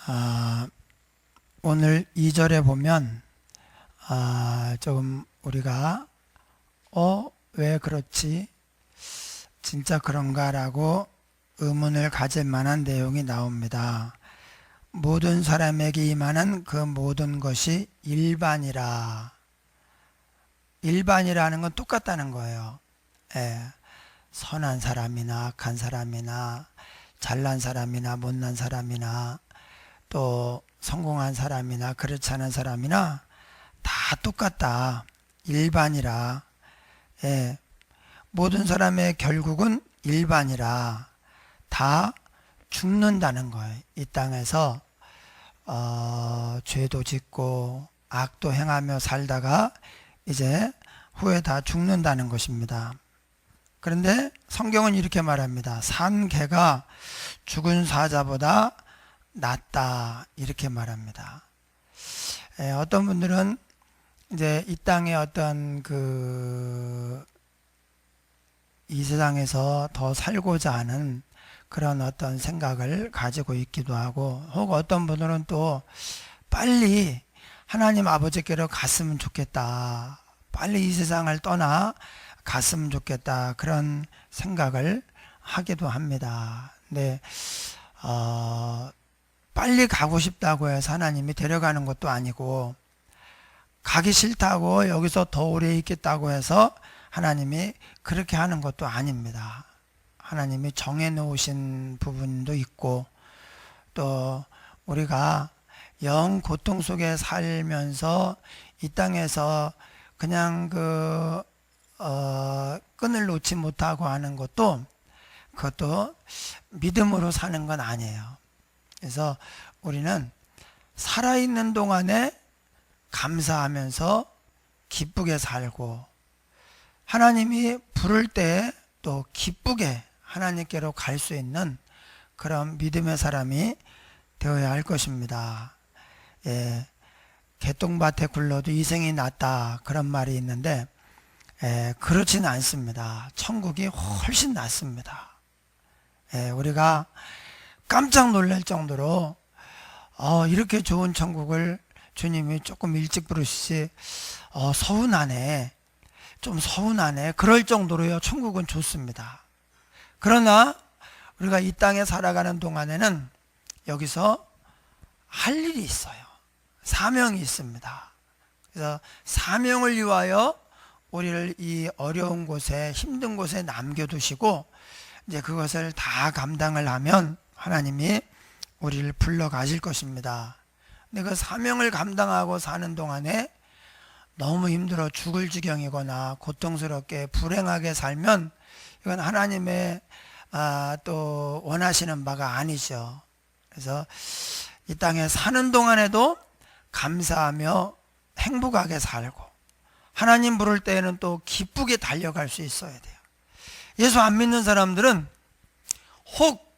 아, 오늘 2절에 보면 조금 우리가 왜 그렇지? 진짜 그런가라고 의문을 가질 만한 내용이 나옵니다. 모든 사람에게 임하는 그 모든 것이 일반이라. 일반이라는 건 똑같다는 거예요. 예, 선한 사람이나 악한 사람이나 잘난 사람이나 못난 사람이나 또 성공한 사람이나 그렇지 않은 사람이나 다 똑같다. 일반이라. 예, 모든 사람의 결국은 일반이라 다 죽는다는 거예요. 이 땅에서 죄도 짓고 악도 행하며 살다가 이제 후에 다 죽는다는 것입니다. 그런데 성경은 이렇게 말합니다. 산 개가 죽은 사자보다 낫다, 이렇게 말합니다. 어떤 분들은 이제 이 땅의 어떤 이 세상에서 더 살고자 하는 그런 어떤 생각을 가지고 있기도 하고, 혹 어떤 분들은 또 빨리 하나님 아버지께로 갔으면 좋겠다, 빨리 이 세상을 떠나 갔으면 좋겠다, 그런 생각을 하기도 합니다. 근데 빨리 가고 싶다고 해서 하나님이 데려가는 것도 아니고, 가기 싫다고 여기서 더 오래 있겠다고 해서 하나님이 그렇게 하는 것도 아닙니다. 하나님이 정해 놓으신 부분도 있고, 또 우리가 영 고통 속에 살면서 이 땅에서 그냥 끈을 놓지 못하고 하는 것도, 그것도 믿음으로 사는 건 아니에요. 그래서 우리는 살아있는 동안에 감사하면서 기쁘게 살고, 하나님이 부를 때 또 기쁘게 하나님께로 갈 수 있는 그런 믿음의 사람이 되어야 할 것입니다. 예, 개똥밭에 굴러도 이생이 낫다, 그런 말이 있는데, 그렇지는 않습니다. 천국이 훨씬 낫습니다. 우리가 깜짝 놀랄 정도로 이렇게 좋은 천국을 주님이 조금 일찍 부르시지, 서운하네, 좀 서운하네, 그럴 정도로요 천국은 좋습니다. 그러나 우리가 이 땅에 살아가는 동안에는 여기서 할 일이 있어요. 사명이 있습니다. 그래서 사명을 위하여 우리를 이 어려운 곳에, 힘든 곳에 남겨두시고, 이제 그것을 다 감당을 하면 하나님이 우리를 불러 가실 것입니다. 근데 그 사명을 감당하고 사는 동안에 너무 힘들어 죽을 지경이거나 고통스럽게 불행하게 살면 이건 하나님의 또 원하시는 바가 아니죠. 그래서 이 땅에 사는 동안에도 감사하며 행복하게 살고, 하나님 부를 때에는 또 기쁘게 달려갈 수 있어야 돼요. 예수 안 믿는 사람들은 혹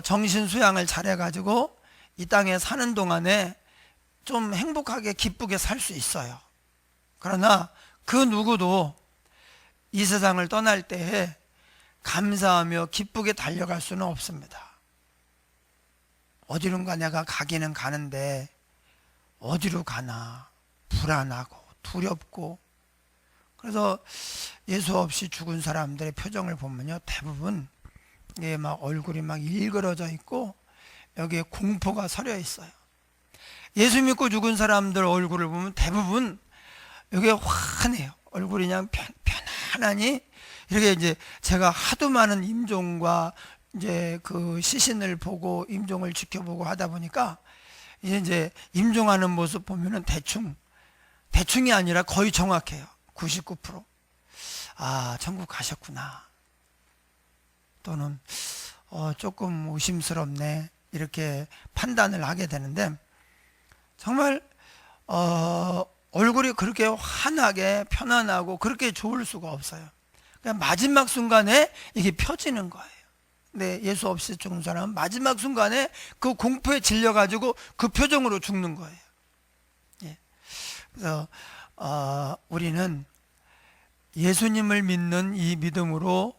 정신 수양을 잘해가지고 이 땅에 사는 동안에 좀 행복하게 기쁘게 살 수 있어요. 그러나 그 누구도 이 세상을 떠날 때에 감사하며 기쁘게 달려갈 수는 없습니다. 어디론가 내가 가기는 가는데 어디로 가나 불안하고 두렵고, 그래서 예수 없이 죽은 사람들의 표정을 보면요, 대부분 이게 막 얼굴이 막 일그러져 있고 여기에 공포가 서려 있어요. 예수 믿고 죽은 사람들 얼굴을 보면 대부분 여기에 환해요. 얼굴이 그냥 편안하니, 이렇게 이제 제가 하도 많은 임종과 이제 그 시신을 보고 임종을 지켜보고 하다 보니까 이제 임종하는 모습 보면은 대충이 아니라 거의 정확해요. 99%. 천국 가셨구나, 또는 조금 의심스럽네, 이렇게 판단을 하게 되는데, 정말 얼굴이 그렇게 환하게 편안하고 그렇게 좋을 수가 없어요. 그냥 마지막 순간에 이게 펴지는 거예요. 근데 예수 없이 죽은 사람은 마지막 순간에 그 공포에 질려가지고 그 표정으로 죽는 거예요. 그래서 우리는 예수님을 믿는 이 믿음으로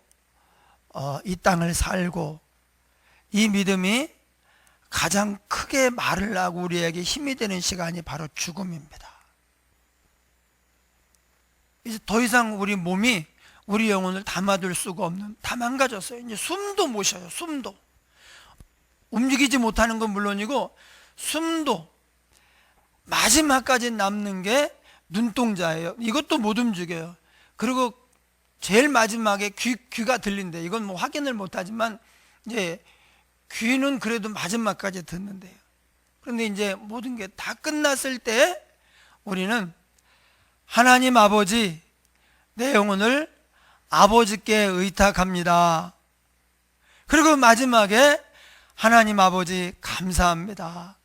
이 땅을 살고, 이 믿음이 가장 크게 말을 하고 우리에게 힘이 되는 시간이 바로 죽음입니다. 이제 더 이상 우리 몸이 우리 영혼을 담아둘 수가 없는, 다 망가졌어요. 이제 숨도 못 쉬어요. 숨도 움직이지 못하는 건 물론이고 숨도 마지막까지 남는 게 눈동자예요. 이것도 못 움직여요. 그리고 제일 마지막에 귀가 들린대. 이건 뭐 확인을 못하지만 이제 귀는 그래도 마지막까지 듣는데요. 그런데 이제 모든 게 다 끝났을 때 우리는 하나님 아버지, 내 영혼을 아버지께 의탁합니다. 그리고 마지막에 하나님 아버지 감사합니다.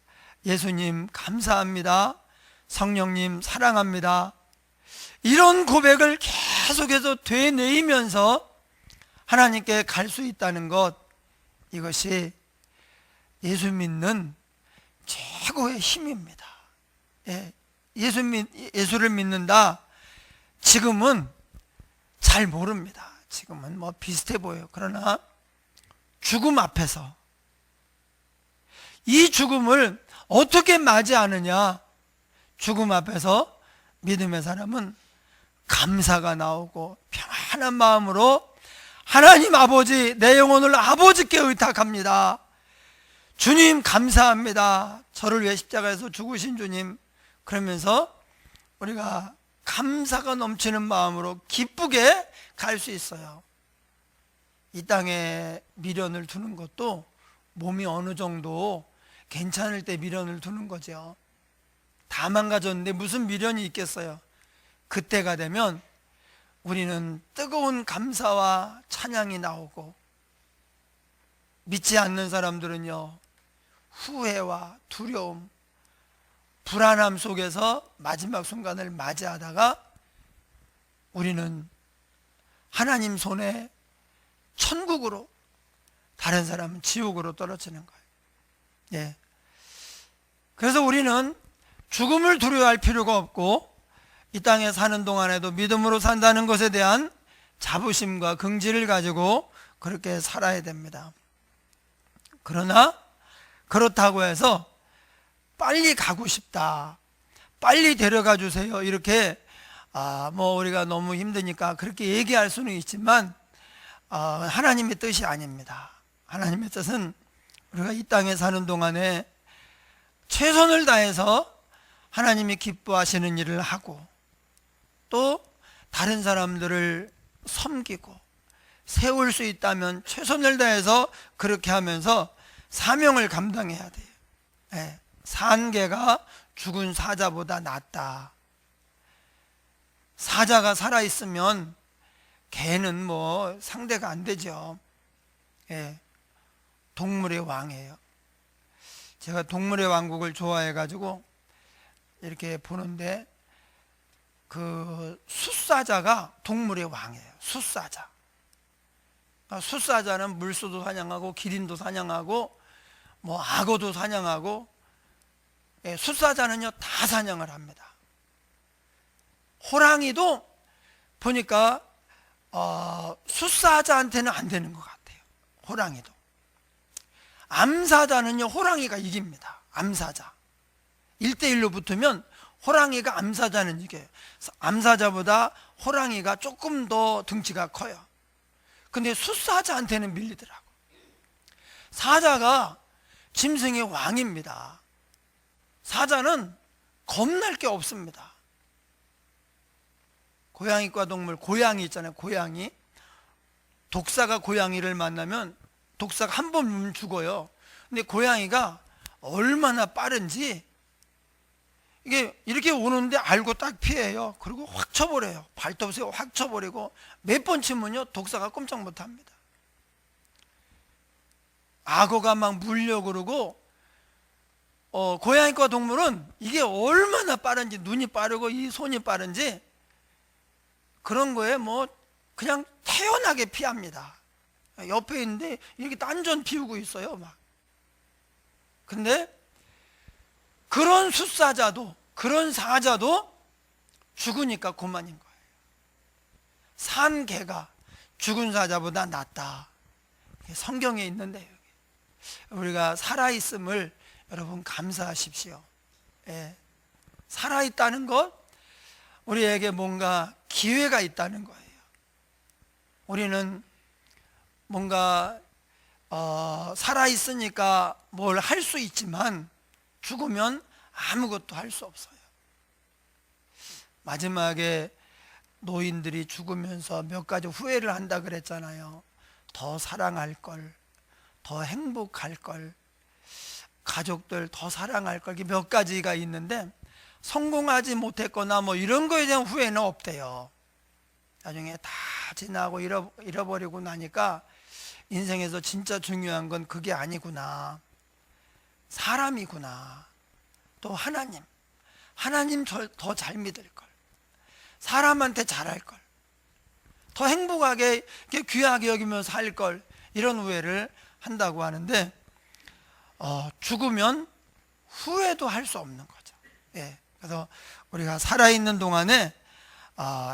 예수님 감사합니다. 성령님 사랑합니다. 이런 고백을 계속해서 되뇌이면서 하나님께 갈 수 있다는 것, 이것이 예수 믿는 최고의 힘입니다. 예수를 믿는다. 지금은 잘 모릅니다. 지금은 뭐 비슷해 보여요. 그러나 죽음 앞에서 이 죽음을 어떻게 맞이하느냐? 죽음 앞에서 믿음의 사람은 감사가 나오고 평안한 마음으로 하나님 아버지, 내 영혼을 아버지께 의탁합니다. 주님 감사합니다. 저를 위해 십자가에서 죽으신 주님. 그러면서 우리가 감사가 넘치는 마음으로 기쁘게 갈 수 있어요. 이 땅에 미련을 두는 것도 몸이 어느 정도 괜찮을 때 미련을 두는 거죠. 다 망가졌는데 무슨 미련이 있겠어요. 그때가 되면 우리는 뜨거운 감사와 찬양이 나오고, 믿지 않는 사람들은요, 후회와 두려움, 불안함 속에서 마지막 순간을 맞이하다가 우리는 하나님 손에 천국으로, 다른 사람은 지옥으로 떨어지는 거예요. 예. 그래서 우리는 죽음을 두려워할 필요가 없고, 이 땅에 사는 동안에도 믿음으로 산다는 것에 대한 자부심과 긍지를 가지고 그렇게 살아야 됩니다. 그러나 그렇다고 해서 빨리 가고 싶다, 빨리 데려가 주세요, 이렇게 뭐 우리가 너무 힘드니까 그렇게 얘기할 수는 있지만 하나님의 뜻이 아닙니다. 하나님의 뜻은 우리가 이 땅에 사는 동안에 최선을 다해서 하나님이 기뻐하시는 일을 하고, 또 다른 사람들을 섬기고 세울 수 있다면 최선을 다해서 그렇게 하면서 사명을 감당해야 돼요. 네. 산 개가 죽은 사자보다 낫다. 사자가 살아있으면 개는 뭐 상대가 안 되죠. 예. 동물의 왕이에요. 제가 동물의 왕국을 좋아해 가지고 이렇게 보는데, 그 숫사자가 동물의 왕이에요. 숫사자. 숫사자는 물소도 사냥하고 기린도 사냥하고 뭐 악어도 사냥하고, 숫사자는요 다 사냥을 합니다. 호랑이도 보니까 숫사자한테는 안 되는 것 같아요. 호랑이도. 암사자는요 호랑이가 이깁니다. 암사자 1대1로 붙으면 호랑이가 암사자는 이겨요. 암사자보다 호랑이가 조금 더 등치가 커요. 근데 숫사자한테는 밀리더라고. 사자가 짐승의 왕입니다. 사자는 겁날 게 없습니다. 고양이과 동물, 고양이 있잖아요. 고양이. 독사가 고양이를 만나면 독사가 한 번 물면 죽어요. 근데 고양이가 얼마나 빠른지, 이게 이렇게 오는데 알고 딱 피해요. 그리고 확 쳐버려요. 발톱 세워 확 쳐버리고, 몇 번 치면요 독사가 꼼짝 못합니다. 악어가 막 물려고 그러고, 고양이과 동물은 이게 얼마나 빠른지, 눈이 빠르고 이 손이 빠른지 그런 거에 뭐 그냥 태연하게 피합니다. 옆에 있는데 이렇게 딴전 피우고 있어요 막. 근데 그런 숫사자도, 그런 사자도 죽으니까 그만인 거예요. 산 개가 죽은 사자보다 낫다. 성경에 있는데, 우리가 살아있음을 여러분 감사하십시오. 예. 살아있다는 것, 우리에게 뭔가 기회가 있다는 거예요. 우리는 뭔가 살아있으니까 뭘 할 수 있지만 죽으면 아무것도 할 수 없어요. 마지막에 노인들이 죽으면서 몇 가지 후회를 한다 그랬잖아요. 더 사랑할 걸, 더 행복할 걸, 가족들 더 사랑할 걸, 몇 가지가 있는데 성공하지 못했거나 뭐 이런 거에 대한 후회는 없대요. 나중에 다 지나고 잃어버리고 나니까 인생에서 진짜 중요한 건 그게 아니구나, 사람이구나, 또 하나님 더 잘 믿을 걸, 사람한테 잘할 걸, 더 행복하게 귀하게 여기면서 살 걸, 이런 후회를 한다고 하는데 죽으면 후회도 할 수 없는 거죠. 예. 그래서 우리가 살아있는 동안에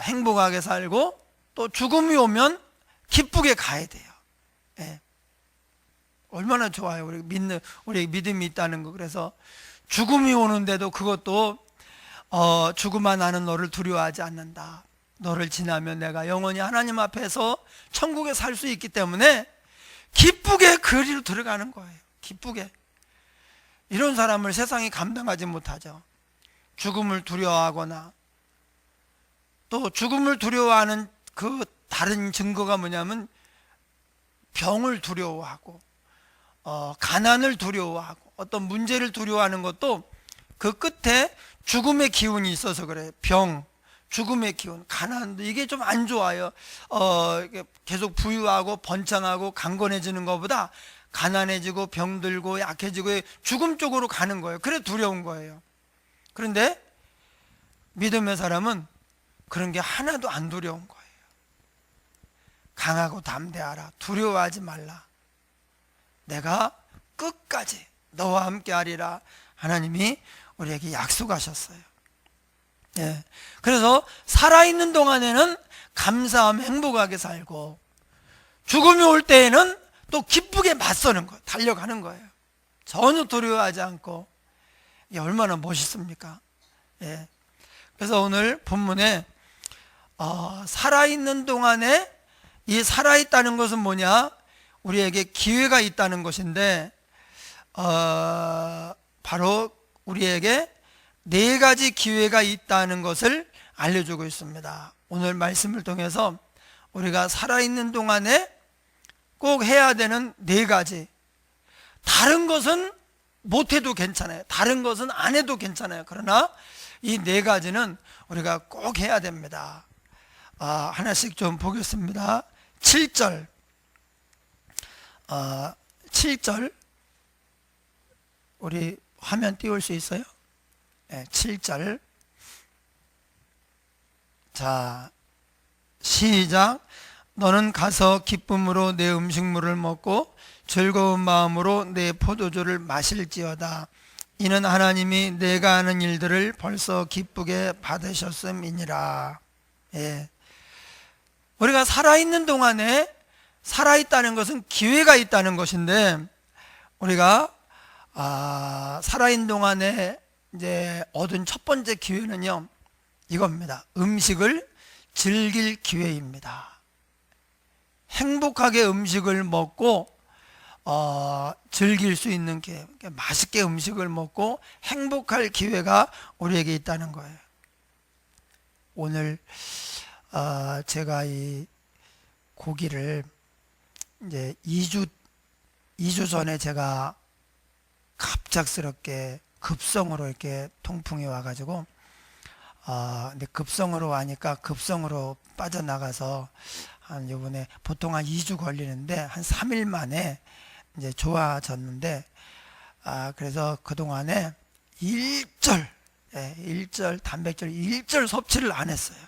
행복하게 살고 또 죽음이 오면 기쁘게 가야 돼요. 예. 얼마나 좋아요. 우리 믿음이 있다는 거. 그래서 죽음이 오는데도 그것도 죽으면 나는 너를 두려워하지 않는다. 너를 지나면 내가 영원히 하나님 앞에서 천국에 살 수 있기 때문에 기쁘게 그리로 들어가는 거예요. 기쁘게. 이런 사람을 세상이 감당하지 못하죠. 죽음을 두려워하거나, 또 죽음을 두려워하는 그 다른 증거가 뭐냐면 병을 두려워하고 가난을 두려워하고 어떤 문제를 두려워하는 것도 그 끝에 죽음의 기운이 있어서 그래요. 병, 죽음의 기운, 가난도 이게 좀 안 좋아요. 계속 부유하고 번창하고 강건해지는 것보다 가난해지고 병들고 약해지고 죽음 쪽으로 가는 거예요. 그래 두려운 거예요. 그런데 믿음의 사람은 그런 게 하나도 안 두려운 거예요. 강하고 담대하라. 두려워하지 말라. 내가 끝까지 너와 함께 하리라. 하나님이 우리에게 약속하셨어요. 예. 그래서 살아있는 동안에는 감사하며 행복하게 살고, 죽음이 올 때에는 또 기쁘게 맞서는 거예요. 달려가는 거예요. 전혀 두려워하지 않고. 이게 얼마나 멋있습니까? 예. 그래서 오늘 본문에 살아있는 동안에, 이 살아있다는 것은 뭐냐? 우리에게 기회가 있다는 것인데 바로 우리에게 4가지 기회가 있다는 것을 알려주고 있습니다. 오늘 말씀을 통해서 우리가 살아있는 동안에 꼭 해야 되는 4가지, 다른 것은 못해도 괜찮아요. 다른 것은 안 해도 괜찮아요. 그러나 이 4가지는 우리가 꼭 해야 됩니다. 하나씩 좀 보겠습니다. 7절 7절 우리 화면 띄울 수 있어요? 네, 7절. 자, 시작. 너는 가서 기쁨으로 내 음식물을 먹고 즐거운 마음으로 내 포도주를 마실지어다. 이는 하나님이 내가 하는 일들을 벌써 기쁘게 받으셨음이니라. 예. 우리가 살아있는 동안에, 살아있다는 것은 기회가 있다는 것인데, 우리가 살아있는 동안에 이제 얻은 첫 번째 기회는요, 이겁니다. 음식을 즐길 기회입니다. 행복하게 음식을 먹고 즐길 수 있는 기회, 맛있게 음식을 먹고 행복할 기회가 우리에게 있다는 거예요. 오늘 제가 이 고기를 이제 2주 전에 제가 갑작스럽게 급성으로 이렇게 통풍이 와가지고 근데 급성으로 와니까 급성으로 빠져나가서 요번에 보통 한 2주 걸리는데 한 3일 만에 이제 좋아졌는데 그래서 그동안에 단백질 일절 섭취를 안 했어요.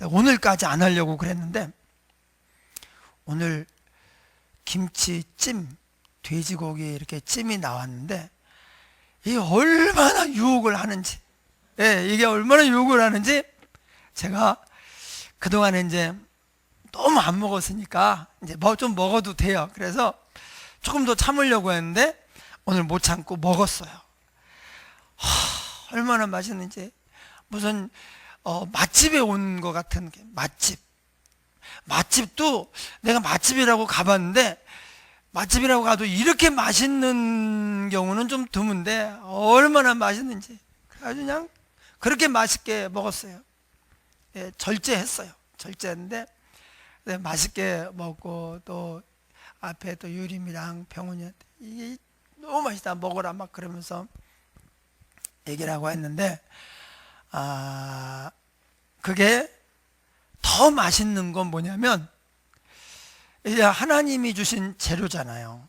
오늘까지 안 하려고 그랬는데 오늘 김치찜, 돼지고기 이렇게 찜이 나왔는데 이게 얼마나 유혹을 하는지, 이게 얼마나 유혹을 하는지 제가 그동안에 이제 너무 안 먹었으니까 이제 좀 먹어도 돼요. 그래서 조금 더 참으려고 했는데 오늘 못 참고 먹었어요. 얼마나 맛있는지. 무슨 맛집에 온 것 같은 게. 맛집도 내가 맛집이라고 가봤는데 맛집이라고 가도 이렇게 맛있는 경우는 좀 드문데 얼마나 맛있는지. 아주 그냥 그렇게 맛있게 먹었어요. 예, 절제했어요. 절제했는데 맛있게 먹고, 또 앞에 또 유림이랑 병훈이한테 이게 너무 맛있다 먹어라 막 그러면서 얘기를 하고 했는데, 그게 더 맛있는 건 뭐냐면 이제 하나님이 주신 재료잖아요.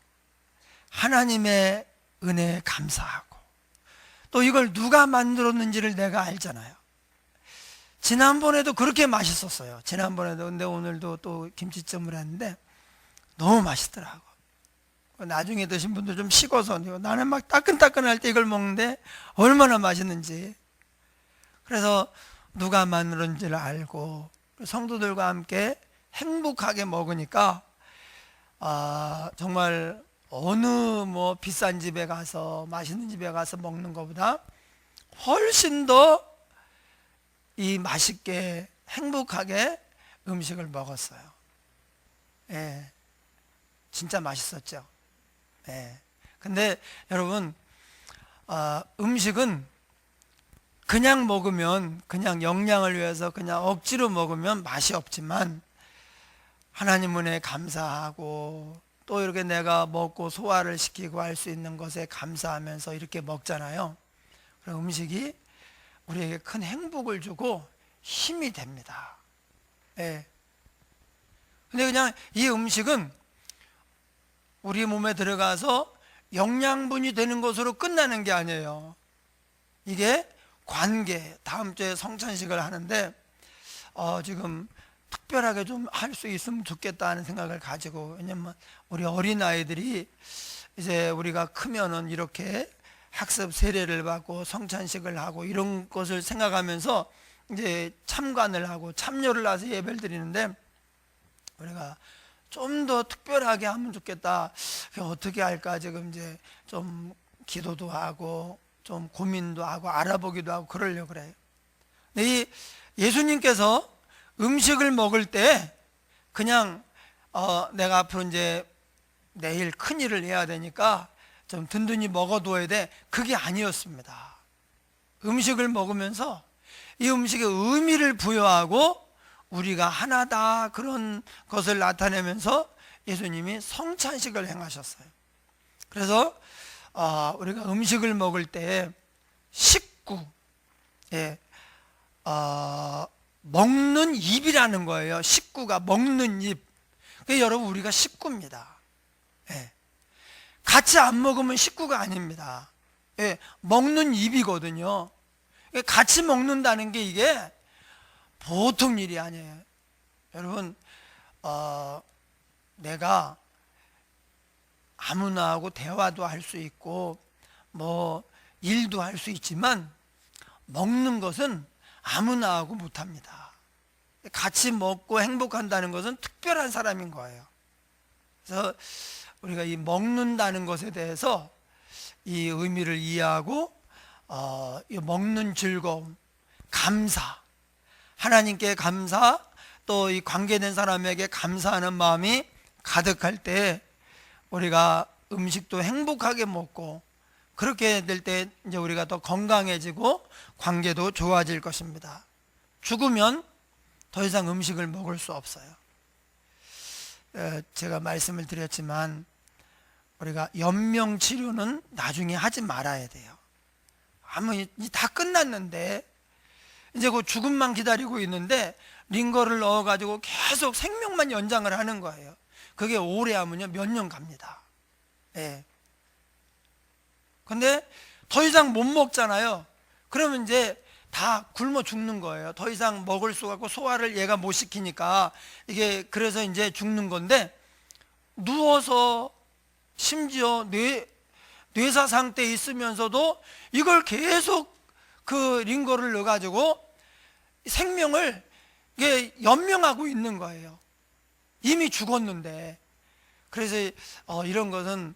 하나님의 은혜에 감사하고, 또 이걸 누가 만들었는지를 내가 알잖아요. 지난번에도 그렇게 맛있었어요. 지난번에도. 근데 오늘도 또 김치찜을 했는데 너무 맛있더라고. 나중에 드신 분들 좀 식어서, 나는 막 따끈따끈할 때 이걸 먹는데 얼마나 맛있는지. 그래서 누가 만들었는지를 알고 성도들과 함께 행복하게 먹으니까 정말 어느 뭐 비싼 집에 가서 맛있는 집에 가서 먹는 것보다 훨씬 더 이 맛있게 행복하게 음식을 먹었어요. 예, 진짜 맛있었죠. 예. 근데 여러분, 음식은 그냥 먹으면, 그냥 영양을 위해서 그냥 억지로 먹으면 맛이 없지만, 하나님 은혜에 감사하고 또 이렇게 내가 먹고 소화를 시키고 할 수 있는 것에 감사하면서 이렇게 먹잖아요. 그럼 음식이 우리에게 큰 행복을 주고 힘이 됩니다. 예. 근데 그냥 이 음식은 우리 몸에 들어가서 영양분이 되는 것으로 끝나는 게 아니에요. 이게 관계, 다음 주에 성찬식을 하는데 지금 특별하게 좀 할 수 있으면 좋겠다 하는 생각을 가지고, 왜냐면 우리 어린아이들이 이제 우리가 크면은 이렇게 학습 세례를 받고 성찬식을 하고 이런 것을 생각하면서 이제 참관을 하고 참여를 해서 예배를 드리는데, 우리가 좀 더 특별하게 하면 좋겠다. 어떻게 할까 지금 이제 좀 기도도 하고 좀 고민도 하고 알아보기도 하고 그러려고 그래요. 근데 이 예수님께서 음식을 먹을 때 그냥 내가 앞으로 이제 내일 큰 일을 해야 되니까 좀 든든히 먹어둬야 돼, 그게 아니었습니다. 음식을 먹으면서 이 음식에 의미를 부여하고 우리가 하나다 그런 것을 나타내면서 예수님이 성찬식을 행하셨어요. 그래서 우리가 음식을 먹을 때 식구, 예, 먹는 입이라는 거예요. 식구가 먹는 입. 그러니까 여러분, 우리가 식구입니다. 예. 같이 안 먹으면 식구가 아닙니다. 예. 먹는 입이거든요. 같이 먹는다는 게 이게 보통 일이 아니에요. 여러분, 내가 아무나 하고 대화도 할 수 있고 뭐 일도 할 수 있지만 먹는 것은 아무나 하고 못합니다. 같이 먹고 행복한다는 것은 특별한 사람인 거예요. 그래서 우리가 이 먹는다는 것에 대해서 이 의미를 이해하고 이 먹는 즐거움, 감사, 하나님께 감사, 또 이 관계된 사람에게 감사하는 마음이 가득할 때 우리가 음식도 행복하게 먹고, 그렇게 될 때 이제 우리가 더 건강해지고 관계도 좋아질 것입니다. 죽으면 더 이상 음식을 먹을 수 없어요. 제가 말씀을 드렸지만 우리가 연명 치료는 나중에 하지 말아야 돼요. 다 끝났는데 이제 그 죽음만 기다리고 있는데 링거를 넣어가지고 계속 생명만 연장을 하는 거예요. 그게 오래 하면요 몇 년 갑니다. 예. 근데 더 이상 못 먹잖아요. 그러면 이제 다 굶어 죽는 거예요. 더 이상 먹을 수가 없고 소화를 얘가 못 시키니까 이게 그래서 이제 죽는 건데, 누워서 심지어 뇌사 상태에 있으면서도 이걸 계속 그 링거를 넣어가지고 생명을 이게 연명하고 있는 거예요. 이미 죽었는데. 그래서 이런 것은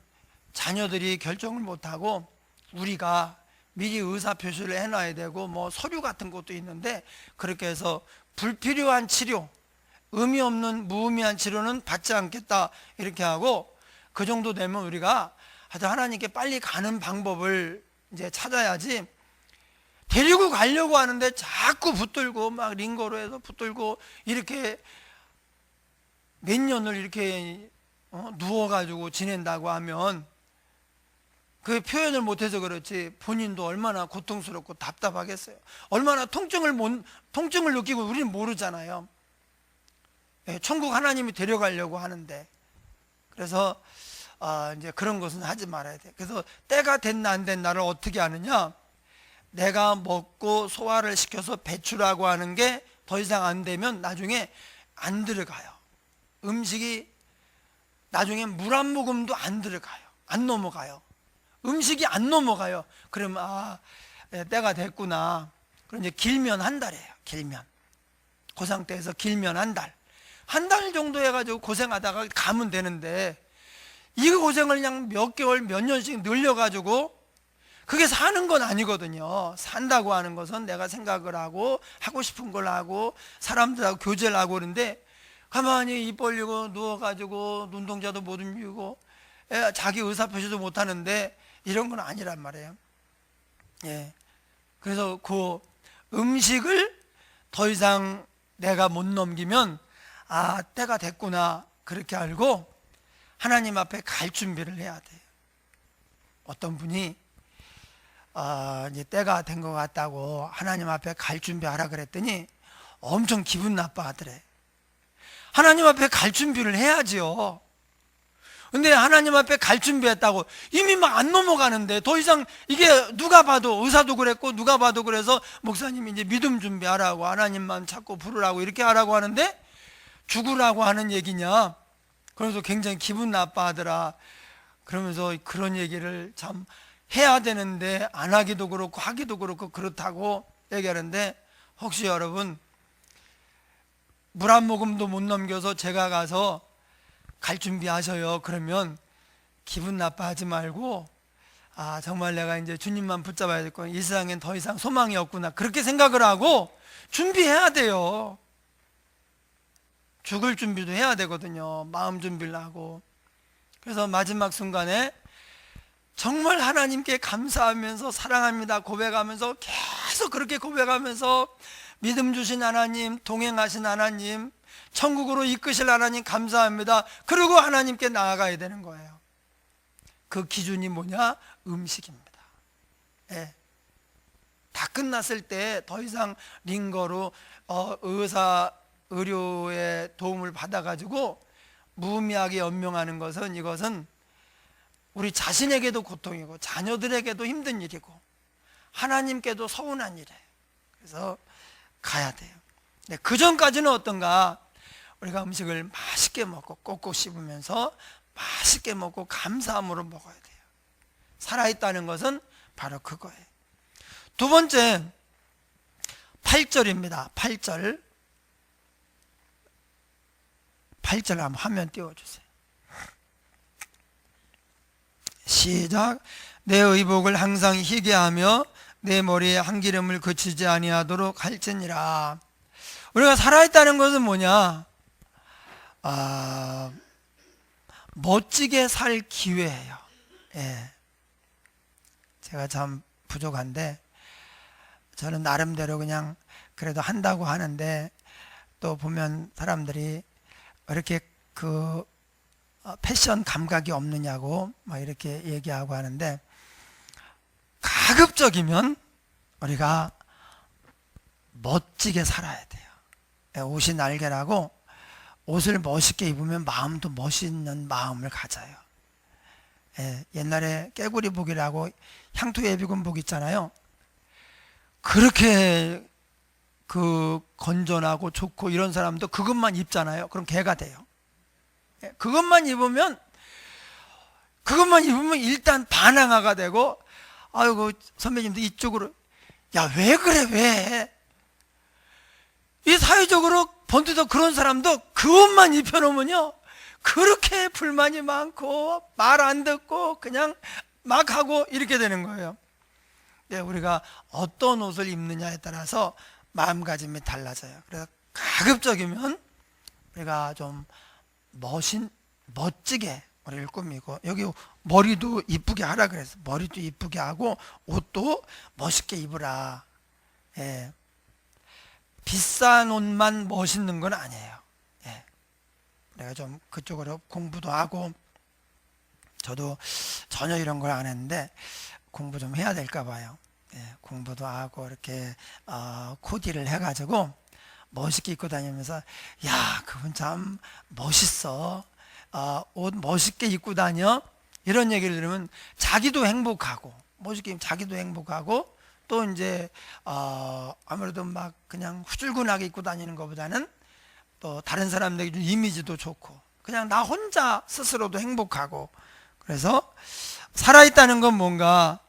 자녀들이 결정을 못하고 우리가 미리 의사표시를 해놔야 되고, 뭐 서류 같은 것도 있는데, 그렇게 해서 불필요한 치료, 의미 없는 무의미한 치료는 받지 않겠다 이렇게 하고, 그 정도 되면 우리가 하여튼 하나님께 빨리 가는 방법을 이제 찾아야지, 데리고 가려고 하는데 자꾸 붙들고 막 링거로 해서 붙들고 이렇게 몇 년을 이렇게 누워가지고 지낸다고 하면, 그 표현을 못해서 그렇지 본인도 얼마나 고통스럽고 답답하겠어요. 얼마나 통증을 느끼고 우리는 모르잖아요. 천국 하나님이 데려가려고 하는데. 그래서 이제 그런 것은 하지 말아야 돼. 그래서 때가 됐나 안 됐나를 어떻게 아느냐? 내가 먹고 소화를 시켜서 배출하고 하는 게 더 이상 안 되면 나중에 안 들어가요. 음식이 나중에 물 한 모금도 안 들어가요. 안 넘어가요. 음식이 안 넘어가요. 그러면 때가 됐구나. 그럼 이제 길면 한 달이에요. 길면 그 상태에서 길면 한 달 정도 해가지고 고생하다가 가면 되는데, 이거 고생을 그냥 몇 개월 몇 년씩 늘려가지고 그게 사는 건 아니거든요. 산다고 하는 것은 내가 생각을 하고 하고 싶은 걸 하고 사람들하고 교제를 하고 그러는데, 가만히 입 벌리고 누워가지고 눈동자도 못 움직이고 자기 의사표시도 못하는데 이런 건 아니란 말이에요. 그래서 그 음식을 더 이상 내가 못 넘기면 때가 됐구나 그렇게 알고 하나님 앞에 갈 준비를 해야 돼요. 어떤 분이 이제 때가 된 것 같다고 하나님 앞에 갈 준비하라 그랬더니 엄청 기분 나빠하더래. 하나님 앞에 갈 준비를 해야지요. 근데 하나님 앞에 갈 준비했다고 이미 막 안 넘어가는데, 더 이상 이게 누가 봐도, 의사도 그랬고 누가 봐도 그래서 목사님이 이제 믿음 준비하라고, 하나님만 찾고 부르라고 이렇게 하라고 하는데 죽으라고 하는 얘기냐? 그래서 굉장히 기분 나빠하더라. 그러면서 그런 얘기를 참 해야 되는데 안 하기도 그렇고 하기도 그렇고 그렇다고 얘기하는데, 혹시 여러분 물 한 모금도 못 넘겨서 제가 가서 갈 준비하셔요. 그러면 기분 나빠하지 말고, 정말 내가 이제 주님만 붙잡아야 될 거야, 이 세상엔 더 이상 소망이 없구나, 그렇게 생각을 하고 준비해야 돼요. 죽을 준비도 해야 되거든요. 마음 준비를 하고. 그래서 마지막 순간에 정말 하나님께 감사하면서 사랑합니다 고백하면서, 계속 그렇게 고백하면서 믿음 주신 하나님, 동행하신 하나님, 천국으로 이끄실 하나님 감사합니다. 그리고 하나님께 나아가야 되는 거예요. 그 기준이 뭐냐? 음식입니다. 다 끝났을 때 더 이상 링거로 의료의 도움을 받아가지고 무의미하게 연명하는 것은, 이것은 우리 자신에게도 고통이고 자녀들에게도 힘든 일이고 하나님께도 서운한 일이에요. 그래서 가야 돼요. 근데 그 전까지는 어떤가? 우리가 음식을 맛있게 먹고 꼭꼭 씹으면서 맛있게 먹고 감사함으로 먹어야 돼요. 살아있다는 것은 바로 그거예요. 두 번째 8절입니다. 8절 한번 화면 띄워주세요. 시작. 내 의복을 항상 희게 하며 내 머리에 한 기름을 그치지 아니하도록 할지니라. 우리가 살아있다는 것은 뭐냐? 멋지게 살 기회예요. 제가 참 부족한데 저는 나름대로 그냥 그래도 한다고 하는데, 또 보면 사람들이 이렇게 패션 감각이 없느냐고 막 이렇게 얘기하고 하는데, 가급적이면 우리가 멋지게 살아야 돼요. 옷이 날개라고 옷을 멋있게 입으면 마음도 멋있는 마음을 가져요. 옛날에 깨구리복이라고 향토예비군복 있잖아요. 그렇게 건전하고 좋고 이런 사람도 그것만 입잖아요. 그럼 개가 돼요. 그것만 입으면 일단 반항아가 되고, 아이고 선배님도 이쪽으로, 야 왜 그래 왜? 이 사회적으로 번뜩 그런 사람도 그 옷만 입혀놓으면요, 그렇게 불만이 많고 말 안 듣고 그냥 막 하고 이렇게 되는 거예요. 네, 우리가 어떤 옷을 입느냐에 따라서 마음가짐이 달라져요. 그래서 가급적이면 우리가 좀 멋지게 우리를 꾸미고, 여기 머리도 이쁘게 하라 그래서 머리도 이쁘게 하고 옷도 멋있게 입으라. 예. 비싼 옷만 멋있는 건 아니에요. 예. 내가 좀 그쪽으로 공부도 하고, 저도 전혀 이런 걸 안 했는데 공부 좀 해야 될까 봐요. 예. 공부도 하고 이렇게 코디를 해가지고 멋있게 입고 다니면서, 야, 그분 참 멋있어. 옷 멋있게 입고 다녀. 이런 얘기를 들으면 자기도 행복하고, 멋있게 입으면 자기도 행복하고, 또 이제 아무래도 막 그냥 후줄근하게 입고 다니는 것보다는 또 다른 사람들에게 이미지도 좋고, 그냥 나 혼자 스스로도 행복하고. 그래서 살아있다는 건 뭔가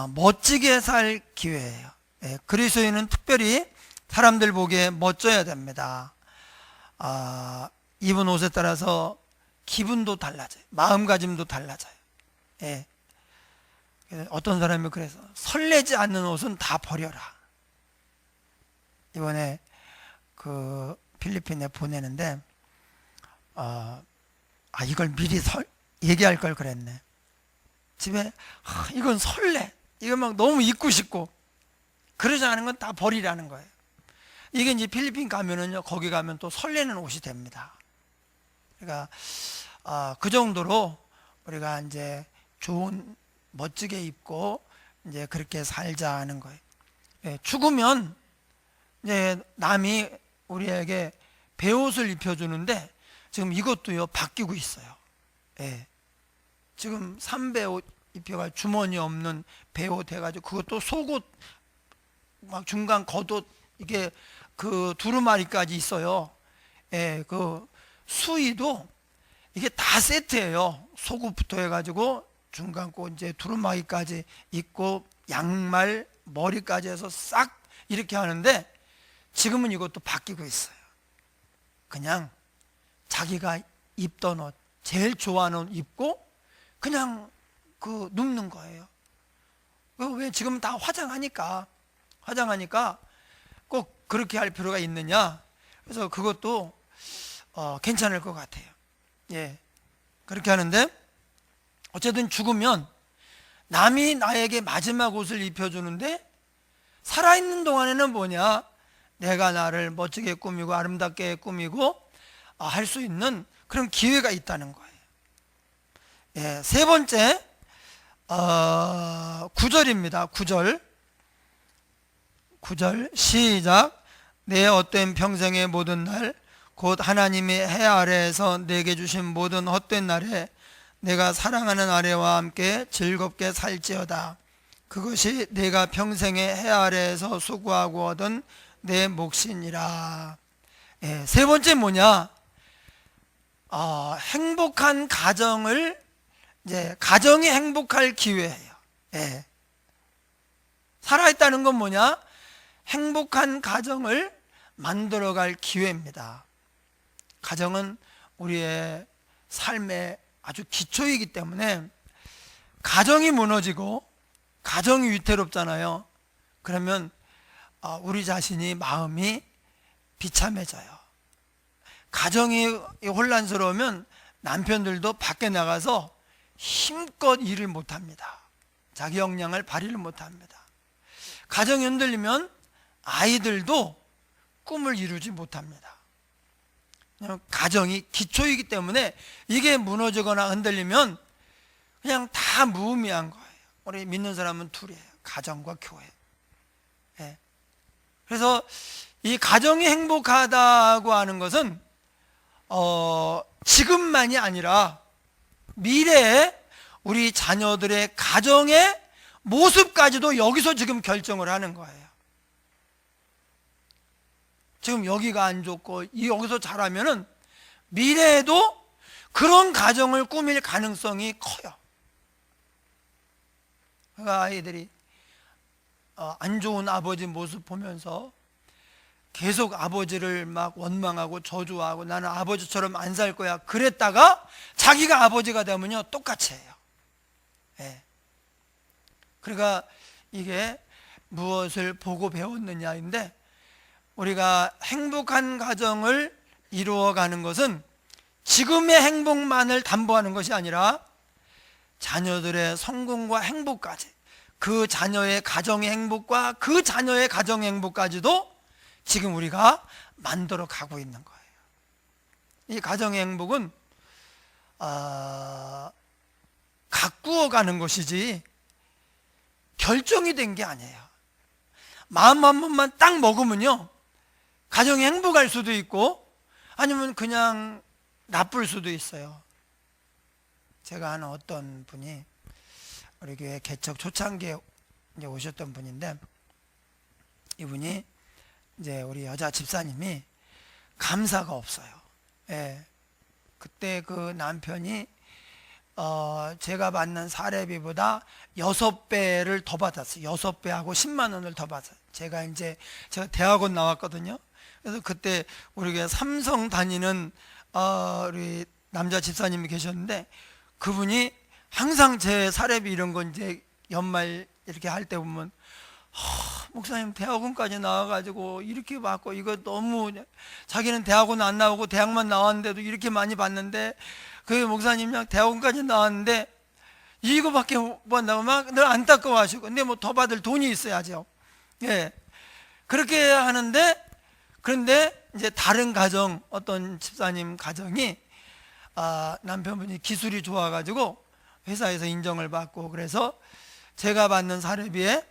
멋지게 살 기회예요. 예, 그리스도인은 특별히 사람들 보기에 멋져야 됩니다. 입은 옷에 따라서 기분도 달라져요. 마음가짐도 달라져요. 예. 어떤 사람이 그래서 설레지 않는 옷은 다 버려라. 이번에 그 필리핀에 보내는데 이걸 미리 얘기할 걸 그랬네. 집에 이건 설레. 이거 막 너무 입고 싶고, 그러지 않은 건 다 버리라는 거예요. 이게 이제 필리핀 가면은요, 거기 가면 또 설레는 옷이 됩니다. 그러니까 그 정도로 우리가 이제 좋은 멋지게 입고 이제 그렇게 살자 하는 거예요. 예, 죽으면 이제 남이 우리에게 베옷을 입혀주는데 지금 이것도요 바뀌고 있어요. 예, 지금 삼베옷 입혀가 주머니 없는 베옷 해가지고, 그것도 속옷 막 중간 겉옷, 이게 그 두루마리까지 있어요. 예, 그 수의도 이게 다 세트예요. 속옷부터 해가지고 중간 거 이제 두루마기까지 있고, 양말 머리까지 해서 싹 이렇게 하는데, 지금은 이것도 바뀌고 있어요. 그냥 자기가 입던 옷, 제일 좋아하는 옷 입고 그냥 그 눕는 거예요. 왜? 지금 다 화장하니까 꼭 그렇게 할 필요가 있느냐. 그래서 그것도 괜찮을 것 같아요. 예, 그렇게 하는데, 어쨌든 죽으면 남이 나에게 마지막 옷을 입혀주는데, 살아있는 동안에는 뭐냐, 내가 나를 멋지게 꾸미고 아름답게 꾸미고 할 수 있는 그런 기회가 있다는 거예요. 예, 세 번째 9절입니다. 9절 시작. 내 헛된 평생의 모든 날, 곧 하나님이 해 아래에서 내게 주신 모든 헛된 날에 내가 사랑하는 아내와 함께 즐겁게 살지어다. 그것이 내가 평생의 해 아래에서 수고하고 얻은 내 몫이니라. 예, 세 번째 뭐냐, 행복한 가정을, 이제 가정이 행복할 기회예요. 예. 살아있다는 건 뭐냐, 행복한 가정을 만들어갈 기회입니다. 가정은 우리의 삶의 아주 기초이기 때문에, 가정이 무너지고 가정이 위태롭잖아요. 그러면 우리 자신이 마음이 비참해져요. 가정이 혼란스러우면 남편들도 밖에 나가서 힘껏 일을 못합니다. 자기 역량을 발휘를 못합니다. 가정이 흔들리면 아이들도 꿈을 이루지 못합니다. 가정이 기초이기 때문에 이게 무너지거나 흔들리면 그냥 다 무의미한 거예요. 우리 믿는 사람은 둘이에요. 가정과 교회. 예. 그래서 이 가정이 행복하다고 하는 것은 지금만이 아니라 미래에 우리 자녀들의 가정의 모습까지도 여기서 지금 결정을 하는 거예요. 지금 여기가 안 좋고 여기서 자라면은 미래에도 그런 가정을 꾸밀 가능성이 커요. 그러니까 아이들이 안 좋은 아버지 모습 보면서 계속 아버지를 막 원망하고 저주하고 나는 아버지처럼 안 살 거야 그랬다가 자기가 아버지가 되면요 똑같이 해요. 예. 그러니까 이게 무엇을 보고 배웠느냐인데, 우리가 행복한 가정을 이루어가는 것은 지금의 행복만을 담보하는 것이 아니라 자녀들의 성공과 행복까지, 그 자녀의 가정의 행복과 그 자녀의 가정의 행복까지도 지금 우리가 만들어 가고 있는 거예요. 이 가정의 행복은 가꾸어 가는 것이지 결정이 된 게 아니에요. 마음 한 번만 딱 먹으면요 가정이 행복할 수도 있고 아니면 그냥 나쁠 수도 있어요. 제가 아는 어떤 분이 우리 교회 개척 초창기에 이제 오셨던 분인데, 이분이 이제 우리 여자 집사님이 감사가 없어요. 예. 그때 그 남편이 제가 받는 사례비보다 6배를 더 받았어요. 6배하고 10만 원을 더 받았어요. 제가 대학원 나왔거든요. 그래서 그때 우리 교회 삼성 다니는 우리 남자 집사님이 계셨는데, 그분이 항상 제 사례비 이런 거 이제 연말 이렇게 할 때 보면 목사님 대학원까지 나와가지고 이렇게 받고 이거 너무, 자기는 대학원 안 나오고 대학만 나왔는데도 이렇게 많이 받는데 그 목사님 그냥 대학원까지 나왔는데 이거밖에 못 받는다고 막 늘 안타까워하시고, 근데 뭐 더 받을 돈이 있어야죠. 예, 그렇게 하는데, 그런데 이제 다른 가정, 어떤 집사님 가정이 남편분이 기술이 좋아가지고 회사에서 인정을 받고, 그래서 제가 받는 사례비에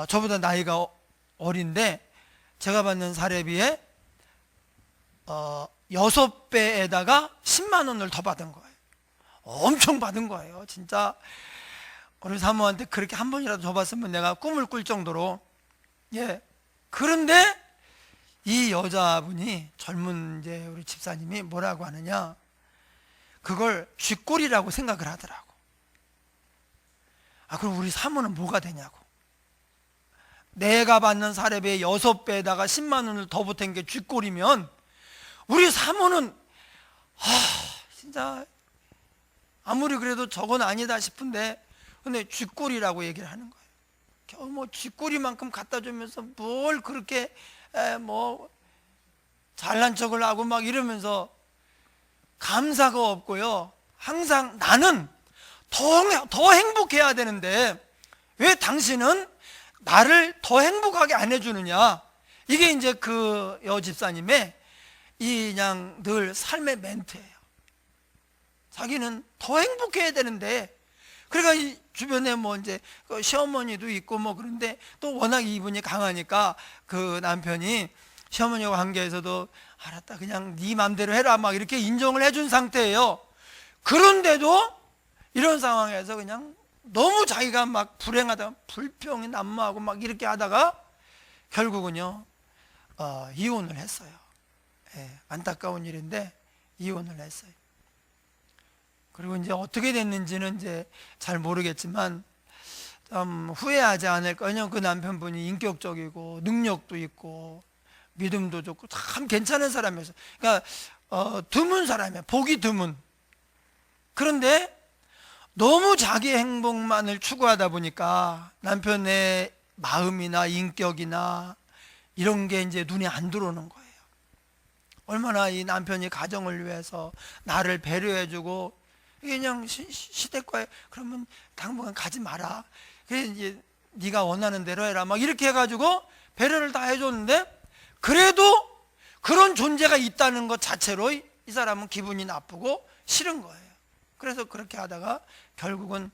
저보다 나이가 어린데 제가 받는 사례비에 6배에다가 10만 원을 더 받은 거예요. 엄청 받은 거예요. 진짜 우리 사모한테 그렇게 한 번이라도 더 받으면 내가 꿈을 꿀 정도로. 예. 그런데 이 여자분이, 젊은 이제 우리 집사님이 뭐라고 하느냐, 그걸 쥐꼬리라고 생각을 하더라고. 그럼 우리 사모는 뭐가 되냐고. 내가 받는 사례비의 6배에다가 10만 원을 더 보탠 게 쥐꼬리면 우리 사모는 진짜 아무리 그래도 저건 아니다 싶은데, 근데 쥐꼬리라고 얘기를 하는 거예요. 겨우 뭐 쥐꼬리만큼 갖다 주면서 뭘 그렇게 뭐 잘난 척을 하고 막 이러면서 감사가 없고요. 항상 나는 더 행복해야 되는데 왜 당신은 나를 더 행복하게 안 해주느냐. 이게 이제 그 여집사님의 이 그냥 늘 삶의 멘트예요. 자기는 더 행복해야 되는데, 그러니까 이 주변에 뭐 이제 시어머니도 있고 뭐 그런데 또 워낙 이분이 강하니까 그 남편이 시어머니와 관계에서도 알았다 그냥 네 맘대로 해라 막 이렇게 인정을 해준 상태예요. 그런데도 이런 상황에서 그냥 너무 자기가 막 불행하다, 불평이 난무하고 막 이렇게 하다가 결국은요 이혼을 했어요. 예, 안타까운 일인데 이혼을 했어요. 그리고 이제 어떻게 됐는지는 이제 잘 모르겠지만 좀 후회하지 않을까. 왜냐면 그 남편분이 인격적이고 능력도 있고 믿음도 좋고 참 괜찮은 사람이었어요. 그러니까 드문 사람이에요. 보기 드문. 그런데 너무 자기 행복만을 추구하다 보니까 남편의 마음이나 인격이나 이런 게 이제 눈에 안 들어오는 거예요. 얼마나 이 남편이 가정을 위해서 나를 배려해주고, 이게 그냥 시댁과에 그러면 당분간 가지 마라. 그래 이제 네가 원하는 대로 해라. 막 이렇게 해가지고 배려를 다 해줬는데, 그래도 그런 존재가 있다는 것 자체로 이 사람은 기분이 나쁘고 싫은 거예요. 그래서 그렇게 하다가 결국은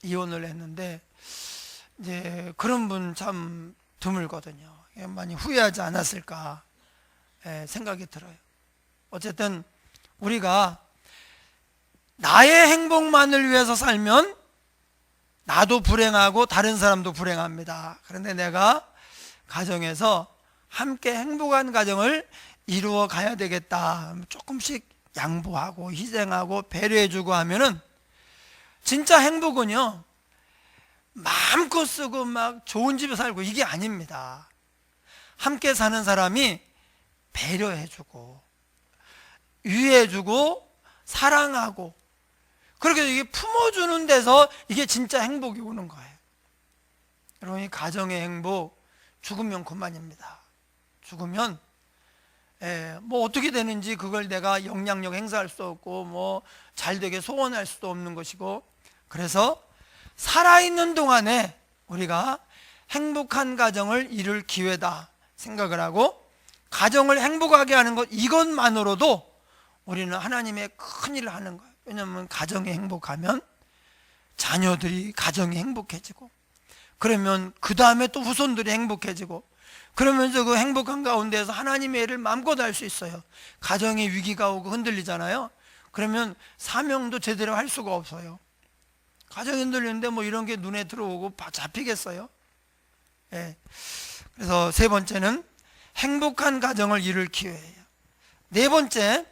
이혼을 했는데, 이제 그런 분 참 드물거든요. 많이 후회하지 않았을까 생각이 들어요. 어쨌든 우리가 나의 행복만을 위해서 살면 나도 불행하고 다른 사람도 불행합니다. 그런데 내가 가정에서 함께 행복한 가정을 이루어 가야 되겠다. 조금씩 양보하고 희생하고 배려해주고 하면은 진짜 행복은요 마음껏 쓰고 막 좋은 집에 살고 이게 아닙니다. 함께 사는 사람이 배려해주고 위해주고 사랑하고 그렇게 이게 품어주는 데서 이게 진짜 행복이 오는 거예요. 여러분, 이 가정의 행복 죽으면 그만입니다. 죽으면 뭐 어떻게 되는지 그걸 내가 영향력 행사할 수 없고 뭐 잘되게 소원할 수도 없는 것이고, 그래서 살아있는 동안에 우리가 행복한 가정을 이룰 기회다 생각을 하고, 가정을 행복하게 하는 것 이것만으로도 우리는 하나님의 큰 일을 하는 거예요. 왜냐하면 가정이 행복하면 자녀들이 가정이 행복해지고, 그러면 그 다음에 또 후손들이 행복해지고, 그러면서 그 행복한 가운데에서 하나님의 일을 마음껏 할 수 있어요. 가정에 위기가 오고 흔들리잖아요. 그러면 사명도 제대로 할 수가 없어요. 가정이 흔들리는데 뭐 이런 게 눈에 들어오고 잡히겠어요? 예. 그래서 세 번째는 행복한 가정을 이룰 기회예요. 네 번째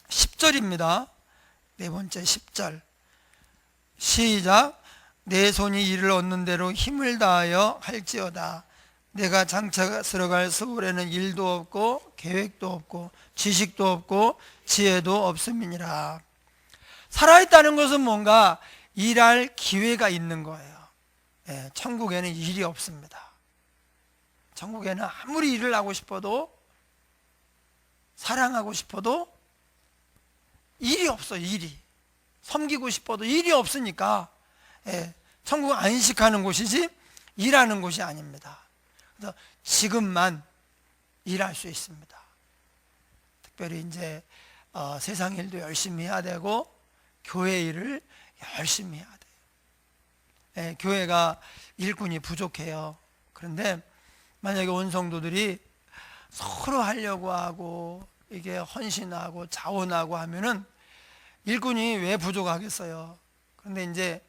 10절입니다. 네 번째 10절 시작. 내 손이 이를 얻는 대로 힘을 다하여 할지어다. 내가 장차스러갈 서울에는 일도 없고 계획도 없고 지식도 없고 지혜도 없음이니라. 살아있다는 것은 뭔가 일할 기회가 있는 거예요. 예, 천국에는 일이 없습니다. 천국에는 아무리 일을 하고 싶어도 사랑하고 싶어도 일이 없어요. 일이 섬기고 싶어도 일이 없으니까 천국은 안식하는 곳이지 일하는 곳이 아닙니다. 그래서 지금만 일할 수 있습니다. 특별히 이제 세상 일도 열심히 해야 되고 교회 일을 열심히 해야 돼요. 교회가 일꾼이 부족해요. 그런데 만약에 온 성도들이 서로 하려고 하고 이게 헌신하고 자원하고 하면은 일꾼이 왜 부족하겠어요? 그런데 이제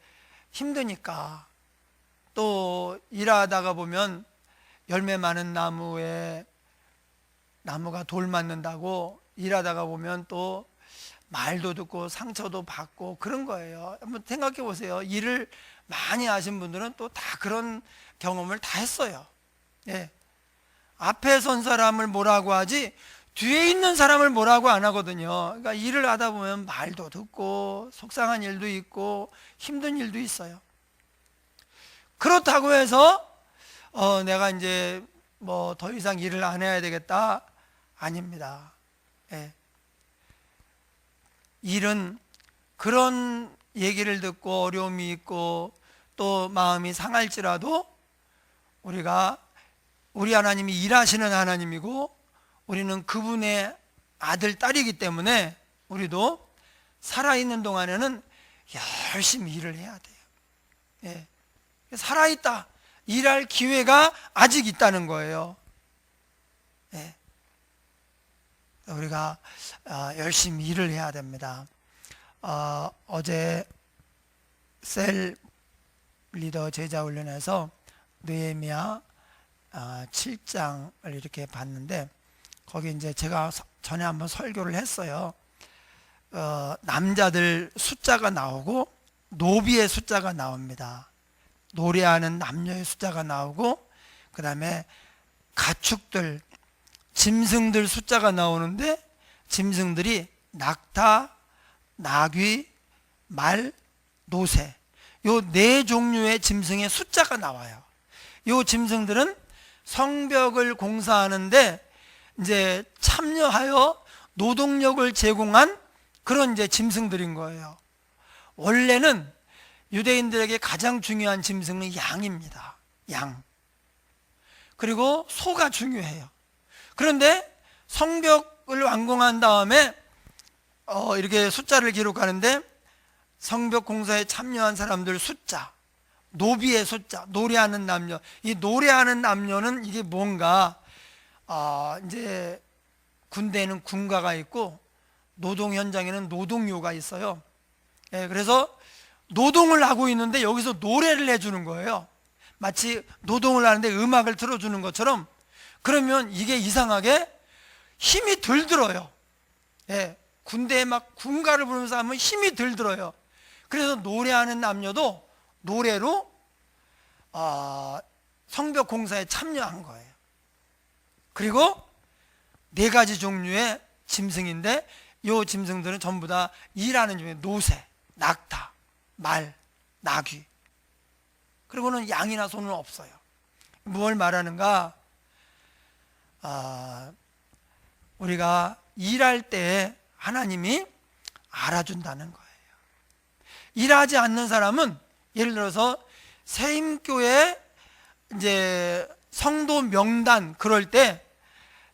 힘드니까 또 일하다가 보면 열매 많은 나무에 나무가 돌 맞는다고 일하다가 보면 또 말도 듣고 상처도 받고 그런 거예요. 한번 생각해 보세요. 일을 많이 하신 분들은 또 다 그런 경험을 다 했어요. 예. 앞에 선 사람을 뭐라고 하지 뒤에 있는 사람을 뭐라고 안 하거든요. 그러니까 일을 하다 보면 말도 듣고 속상한 일도 있고 힘든 일도 있어요. 그렇다고 해서 내가 이제 뭐 더 이상 일을 안 해야 되겠다? 아닙니다. 예. 일은 그런 얘기를 듣고 어려움이 있고 또 마음이 상할지라도 우리가 우리 하나님이 일하시는 하나님이고 우리는 그분의 아들, 딸이기 때문에 우리도 살아있는 동안에는 열심히 일을 해야 돼요. 예. 살아있다. 일할 기회가 아직 있다는 거예요. 예. 우리가 열심히 일을 해야 됩니다. 어제 셀 리더 제자훈련에서 느헤미야 7장을 이렇게 봤는데 거기 이제 제가 전에 한번 설교를 했어요. 남자들 숫자가 나오고 노비의 숫자가 나옵니다. 노래하는 남녀의 숫자가 나오고 그 다음에 가축들 짐승들 숫자가 나오는데 짐승들이 낙타, 나귀, 말, 노새 요 네 종류의 짐승의 숫자가 나와요. 요 짐승들은 성벽을 공사하는데 이제 참여하여 노동력을 제공한 그런 이제 짐승들인 거예요. 원래는 유대인들에게 가장 중요한 짐승은 양입니다. 양. 그리고 소가 중요해요. 그런데 성벽을 완공한 다음에 이렇게 숫자를 기록하는데 성벽 공사에 참여한 사람들 숫자, 노비의 숫자, 노래하는 남녀. 이 노래하는 남녀는 이게 뭔가 이제 군대에는 군가가 있고 노동 현장에는 노동요가 있어요. 예, 그래서 노동을 하고 있는데 여기서 노래를 해주는 거예요. 마치 노동을 하는데 음악을 틀어주는 것처럼. 그러면 이게 이상하게 힘이 덜 들어요. 예, 군대에 막 군가를 부르면서 하면 힘이 덜 들어요. 그래서 노래하는 남녀도 노래로 성벽 공사에 참여한 거예요. 그리고 네 가지 종류의 짐승인데 이 짐승들은 전부 다 일하는 중에 노새, 낙타, 말, 나귀, 그리고는 양이나 소는 없어요. 뭘 말하는가? 우리가 일할 때 하나님이 알아준다는 거예요. 일하지 않는 사람은 예를 들어서 세임교회 이제 성도 명단 그럴 때,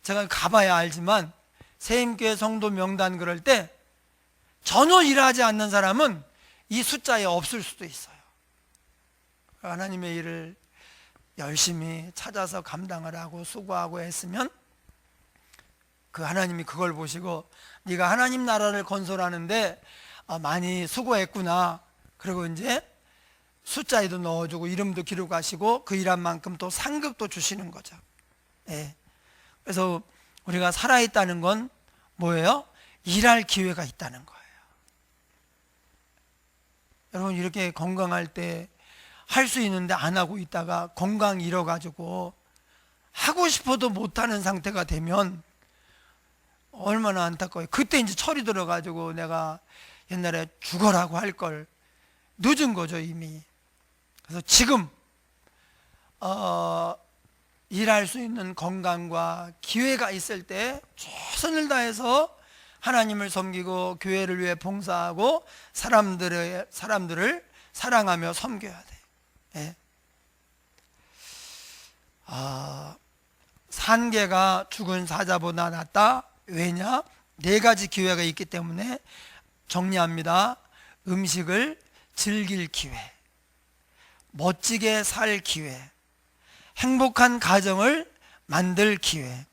제가 가봐야 알지만 세임교회 성도 명단 그럴 때 전혀 일하지 않는 사람은 이 숫자에 없을 수도 있어요. 하나님의 일을 열심히 찾아서 감당을 하고 수고하고 했으면 그 하나님이 그걸 보시고 네가 하나님 나라를 건설하는데 많이 수고했구나, 그리고 이제 숫자에도 넣어주고 이름도 기록하시고 그 일한 만큼 또 상급도 주시는 거죠. 예. 그래서 우리가 살아있다는 건 뭐예요? 일할 기회가 있다는 거예요. 여러분, 이렇게 건강할 때 할 수 있는데 안 하고 있다가 건강 잃어가지고 하고 싶어도 못하는 상태가 되면 얼마나 안타까워요. 그때 이제 철이 들어가지고 내가 옛날에 죽어라고 할 걸 늦은 거죠, 이미. 그래서 지금 일할 수 있는 건강과 기회가 있을 때 최선을 다해서 하나님을 섬기고 교회를 위해 봉사하고 사람들을 사랑하며 섬겨야 돼. 예. 산개가 죽은 사자보다 낫다. 왜냐? 네 가지 기회가 있기 때문에 정리합니다. 음식을 즐길 기회, 멋지게 살 기회, 행복한 가정을 만들 기회,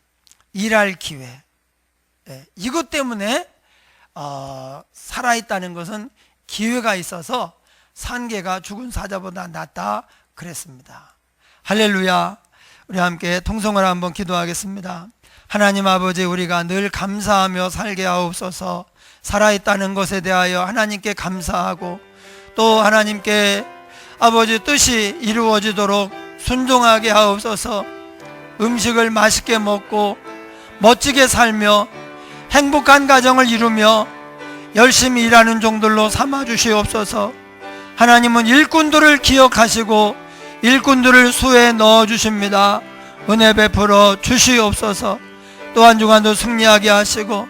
일할 기회. 예, 이것 때문에 살아있다는 것은 기회가 있어서 산개가 죽은 사자보다 낫다 그랬습니다. 할렐루야. 우리 함께 통성을 한번 기도하겠습니다. 하나님 아버지, 우리가 늘 감사하며 살게 하옵소서. 살아있다는 것에 대하여 하나님께 감사하고 또 하나님께 아버지 뜻이 이루어지도록 순종하게 하옵소서. 음식을 맛있게 먹고 멋지게 살며 행복한 가정을 이루며 열심히 일하는 종들로 삼아 주시옵소서. 하나님은 일꾼들을 기억하시고 일꾼들을 수에 넣어 주십니다. 은혜 베풀어 주시옵소서. 또 한 주간도 승리하게 하시고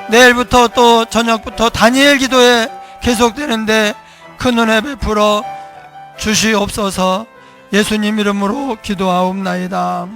내일부터 또 저녁부터 다니엘 기도에 계속되는데 큰 은혜 베풀어 주시옵소서. 예수님 이름으로 기도하옵나이다.